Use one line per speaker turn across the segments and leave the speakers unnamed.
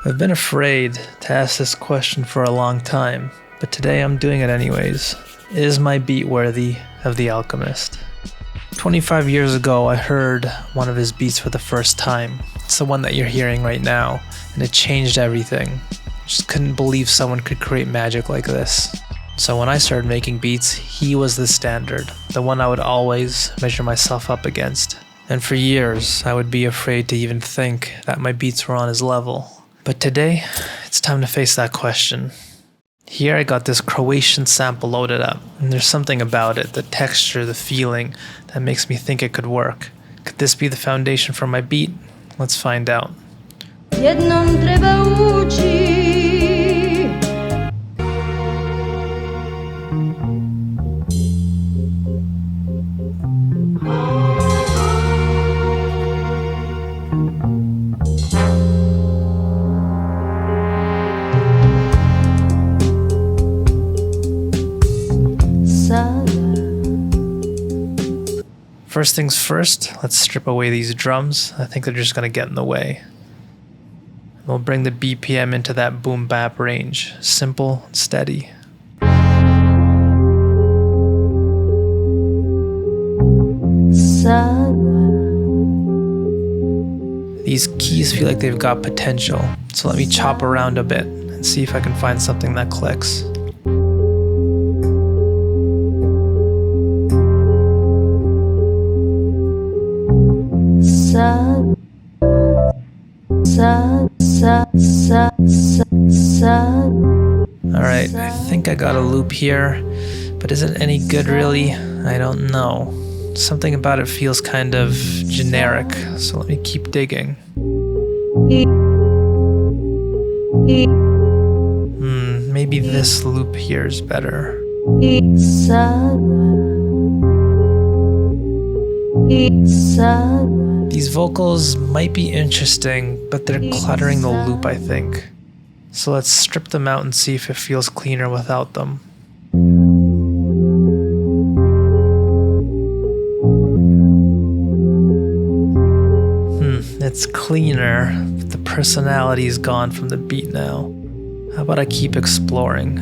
I've been afraid to ask this question for a long time, but today I'm doing it anyways. Is my beat worthy of The Alchemist? 25 years ago, I heard one of his beats for the first time. It's the one that you're hearing right now, and it changed everything. Just couldn't believe someone could create magic like this. So when I started making beats, he was the standard, the one I would always measure myself up against. And for years, I would be afraid to even think that my beats were on his level. But today, it's time to face that question. Here I got this Croatian sample loaded up, and there's something about it, the texture, the feeling, that makes me think it could work. Could this be the foundation for my beat? Let's find out.
Jednom treba ući.
First things first, let's strip away these drums. I think they're just gonna get in the way. We'll bring the BPM into that boom bap range, simple and steady. These keys feel like they've got potential, so let me chop around a bit and see if I can find something that clicks. Alright, I think I got a loop here, but is it any good really? I don't know. Something about it feels kind of generic, so let me keep digging. Maybe this loop here is better. These vocals might be interesting, but they're cluttering the loop, I think. So let's strip them out and see if it feels cleaner without them. It's cleaner, but the personality is gone from the beat now. How about I keep exploring?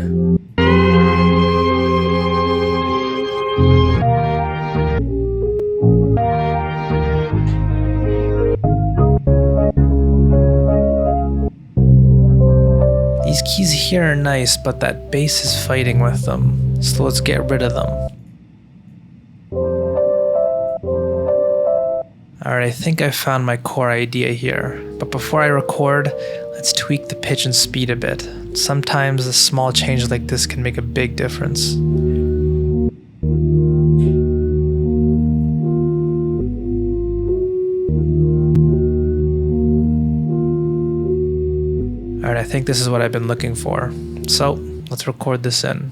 These keys here are nice, but that bass is fighting with them, so let's get rid of them. Alright, I think I found my core idea here, but before I record, let's tweak the pitch and speed a bit. Sometimes a small change like this can make a big difference. Alright, I think this is what I've been looking for. So, let's record this in.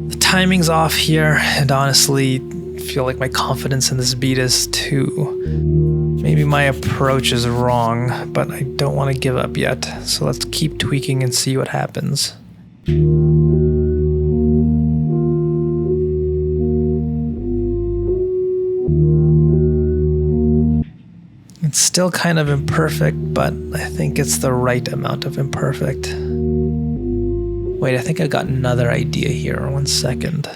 The timing's off here, and honestly, I feel like my confidence in this beat is too. Maybe my approach is wrong, but I don't want to give up yet. So let's keep tweaking and see what happens. It's still kind of imperfect, but I think it's the right amount of imperfect. Wait, I think I got another idea here. 1 second.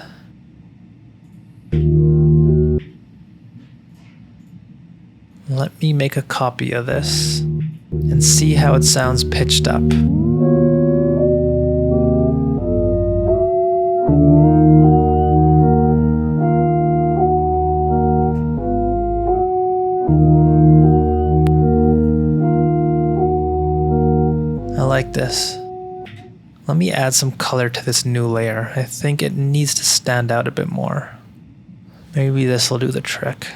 Let me make a copy of this and see how it sounds pitched up. I like this. Let me add some color to this new layer. I think it needs to stand out a bit more. Maybe this will do the trick.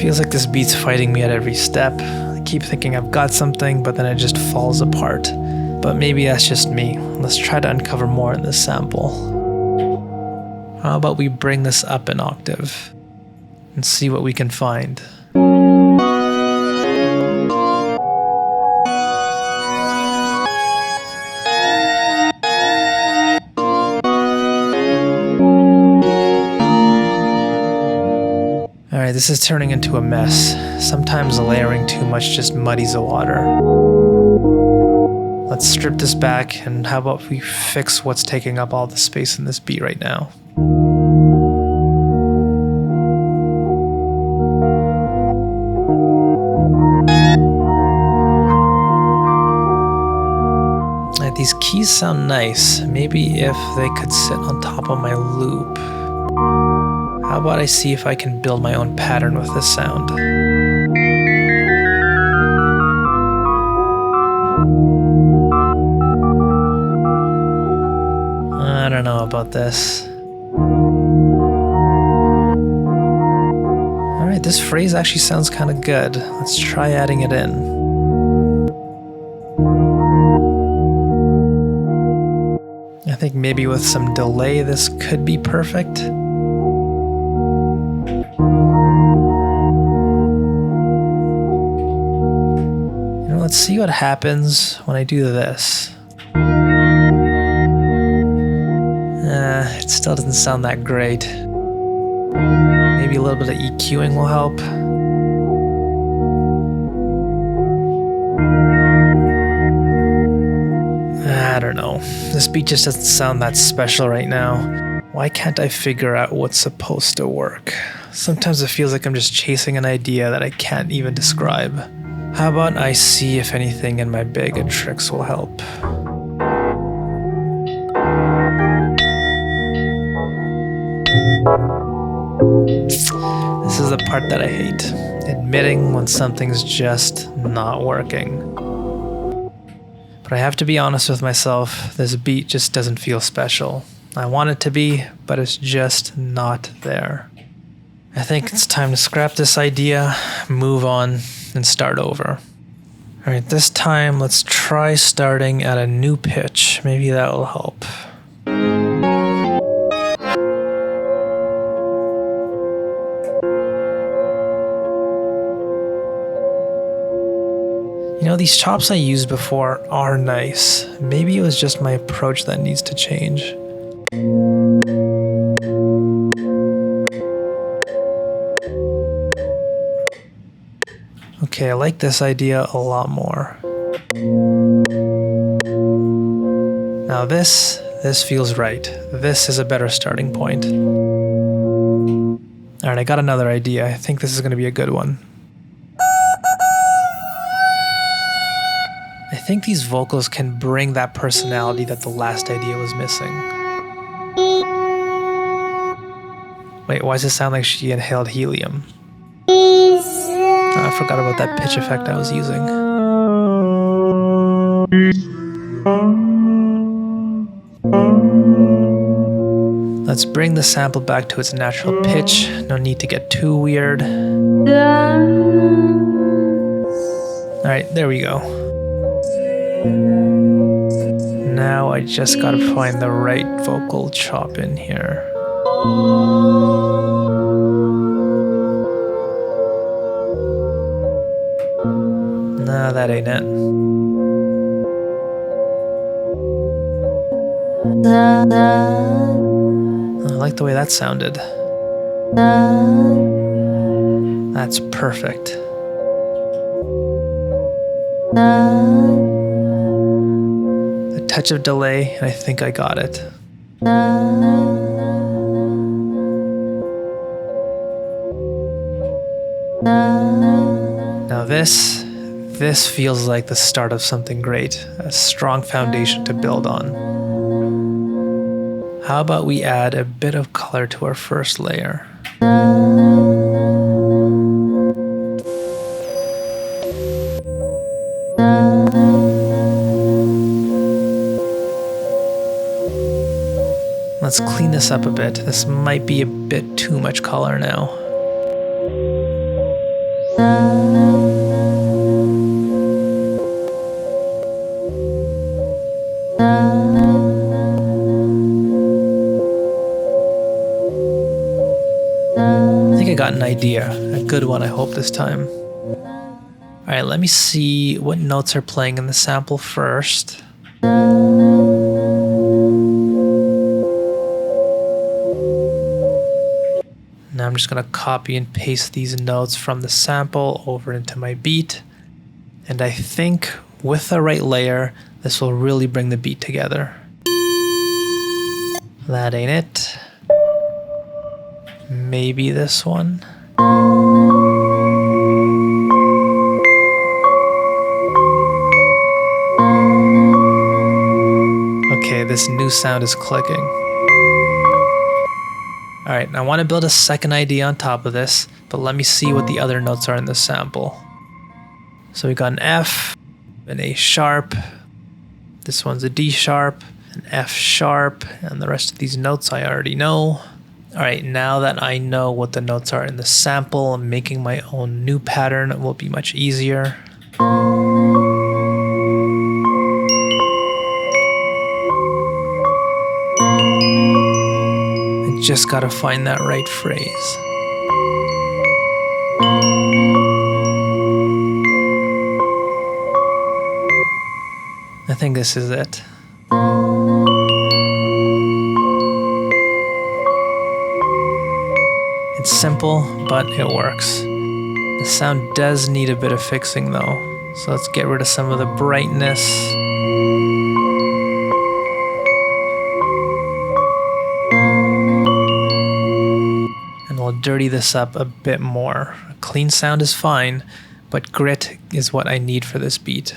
Feels like this beat's fighting me at every step. I keep thinking I've got something, but then it just falls apart. But maybe that's just me. Let's try to uncover more in this sample. How about we bring this up an octave and see what we can find? This is turning into a mess. Sometimes layering too much just muddies the water. Let's strip this back, and how about we fix what's taking up all the space in this beat right now? These keys sound nice. Maybe if they could sit on top of my loop. How about I see if I can build my own pattern with this sound? I don't know about this. Alright, this phrase actually sounds kind of good. Let's try adding it in. I think maybe with some delay this could be perfect. Let's see what happens when I do this. It still doesn't sound that great. Maybe a little bit of EQing will help. I don't know. This beat just doesn't sound that special right now. Why can't I figure out what's supposed to work? Sometimes it feels like I'm just chasing an idea that I can't even describe. How about I see if anything in my bag of tricks will help? This is the part that I hate. Admitting when something's just not working. But I have to be honest with myself, this beat just doesn't feel special. I want it to be, but it's just not there. I think it's time to scrap this idea, move on, and start over. Alright, this time let's try starting at a new pitch. Maybe that will help. You know, these chops I used before are nice. Maybe it was just my approach that needs to change. Okay, I like this idea a lot more. Now this feels right. This is a better starting point. Alright, I got another idea. I think this is going to be a good one. I think these vocals can bring that personality that the last idea was missing. Wait, why does it sound like she inhaled helium? Oh, I forgot about that pitch effect I was using. Let's bring the sample back to its natural pitch. No need to get too weird. Alright, there we go. Now I just gotta find the right vocal chop in here. Nah, that ain't it. I like the way that sounded. That's perfect. A touch of delay, and I think I got it. Now this feels like the start of something great, a strong foundation to build on. How about we add a bit of color to our first layer? Let's clean this up a bit. This might be a bit too much color now. I think I got an idea. A good one, I hope, this time. Alright, let me see what notes are playing in the sample first. Now I'm just going to copy and paste these notes from the sample over into my beat. And I think with the right layer, this will really bring the beat together. That ain't it. Maybe this one. Okay, this new sound is clicking. Alright, I want to build a second idea on top of this, but let me see what the other notes are in the sample. So we got an F, an A sharp, this one's a D sharp, an F sharp, and the rest of these notes I already know. Alright, now that I know what the notes are in the sample, making my own new pattern will be much easier. Just gotta find that right phrase. I think this is it. It's simple, but it works. The sound does need a bit of fixing though, so let's get rid of some of the brightness. We'll dirty this up a bit more. A clean sound is fine, but grit is what I need for this beat.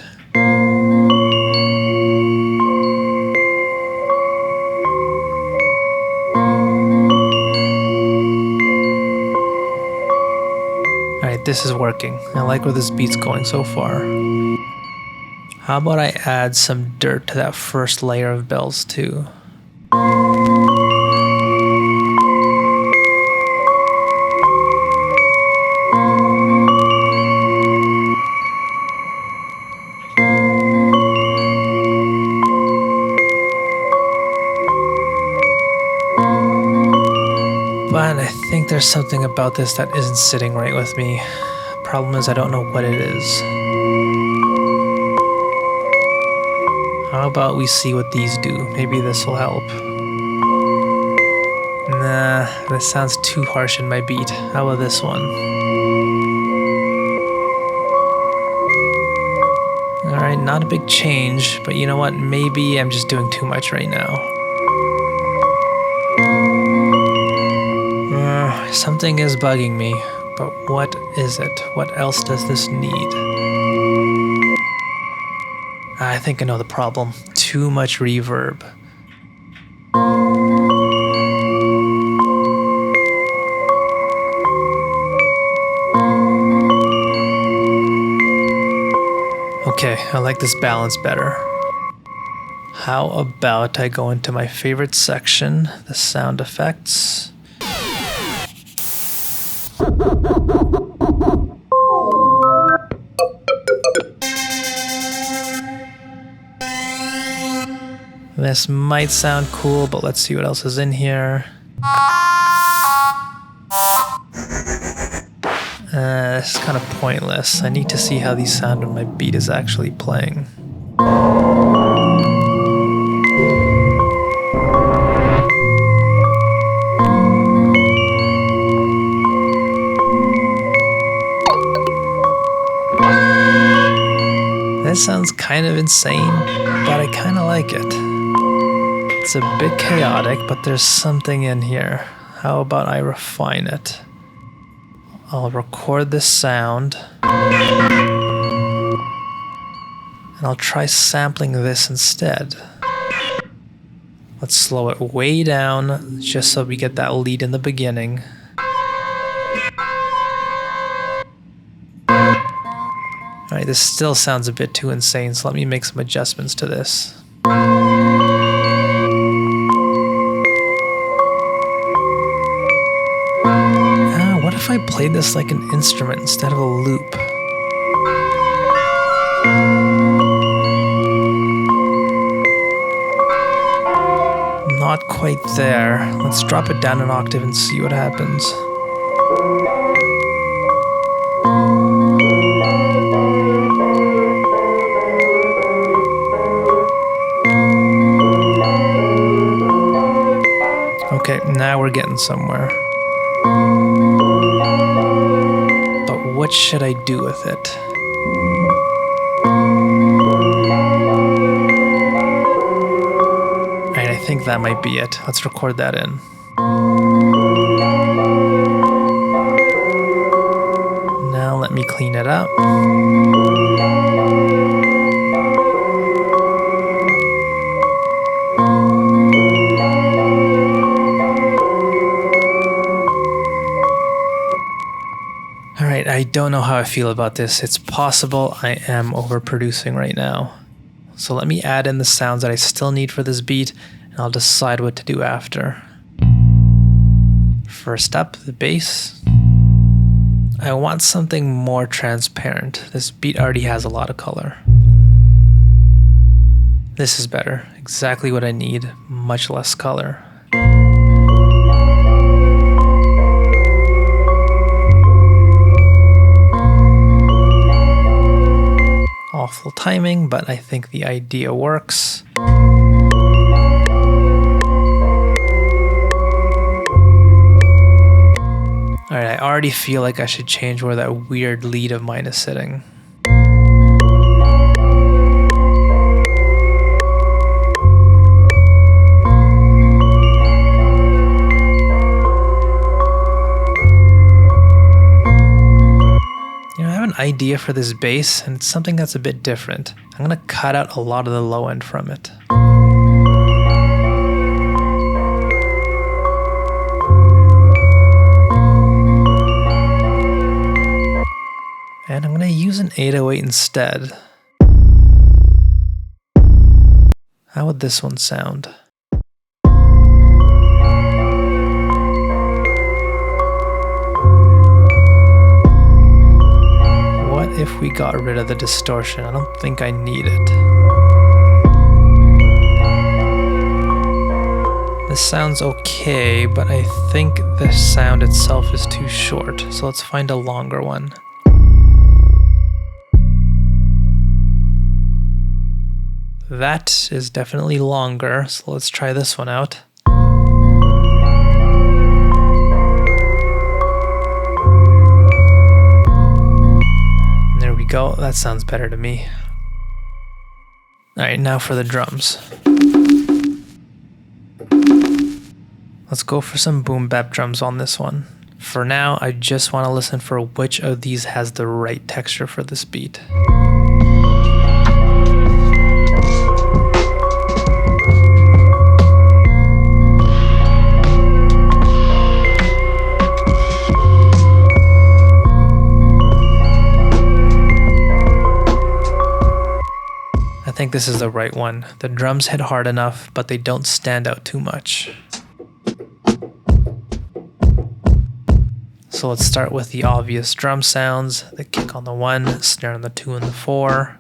Alright, this is working. I like where this beat's going so far. How about I add some dirt to that first layer of bells too? But I think there's something about this that isn't sitting right with me. Problem is I don't know what it is. How about we see what these do? Maybe this will help. Nah, this sounds too harsh in my beat. How about this one? Alright, not a big change, but you know what? Maybe I'm just doing too much right now. Something is bugging me, but what is it? What else does this need? I think I know the problem. Too much reverb. Okay, I like this balance better. How about I go into my favorite section, the sound effects. This might sound cool, but let's see what else is in here. This is kind of pointless. I need to see how these sound when my beat is actually playing. This sounds kind of insane, but I kind of like it. It's a bit chaotic, but there's something in here. How about I refine it? I'll record this sound. And I'll try sampling this instead. Let's slow it way down, just so we get that lead in the beginning. Alright, this still sounds a bit too insane, so let me make some adjustments to this. What if I played this like an instrument instead of a loop? Not quite there. Let's drop it down an octave and see what happens. Okay, now we're getting somewhere. But what should I do with it? Alright, I think that might be it. Let's record that in. Now let me clean it up. Alright, I don't know how I feel about this. It's possible I am overproducing right now. So let me add in the sounds that I still need for this beat, and I'll decide what to do after. First up, the bass. I want something more transparent. This beat already has a lot of color. This is better. Exactly what I need. Much less color. Awful timing, but I think the idea works. Alright, I already feel like I should change where that weird lead of mine is sitting. I have an idea for this bass, and it's something that's a bit different. I'm gonna cut out a lot of the low end from it. And I'm gonna use an 808 instead. How would this one sound? What if we got rid of the distortion? I don't think I need it. This sounds okay, but I think the sound itself is too short, so let's find a longer one. That is definitely longer, so let's try this one out. There we go, that sounds better to me. Alright, now for the drums. Let's go for some boom bap drums on this one. For now, I just want to listen for which of these has the right texture for this beat. I think this is the right one. The drums hit hard enough, but they don't stand out too much. So let's start with the obvious drum sounds. The kick on the 1, snare on the 2 and the 4.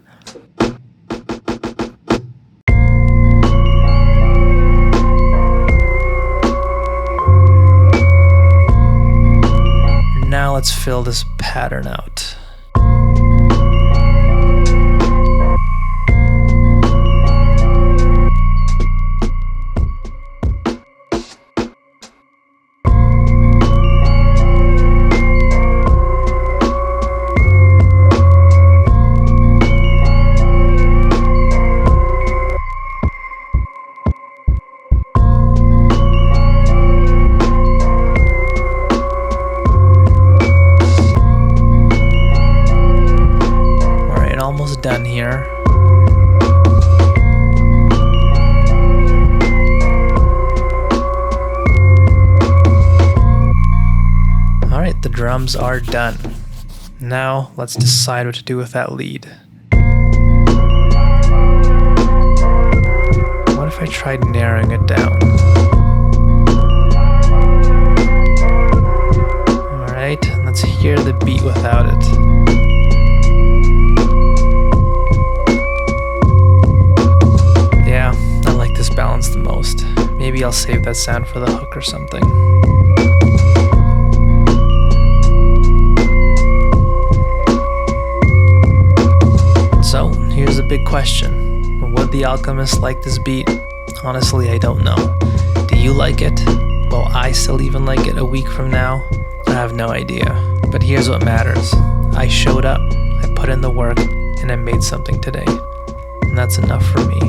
Now let's fill this pattern out. Almost done here. Alright, the drums are done. Now let's decide what to do with that lead. What if I tried narrowing it down? Alright, let's hear the beat without it. Balance the most. Maybe I'll save that sound for the hook or something. So here's a big question. Would the Alchemist like this beat? Honestly, I don't know. Do you like it? Will I still even like it a week from now? I have no idea. But here's what matters. I showed up, I put in the work, and I made something today. And that's enough for me.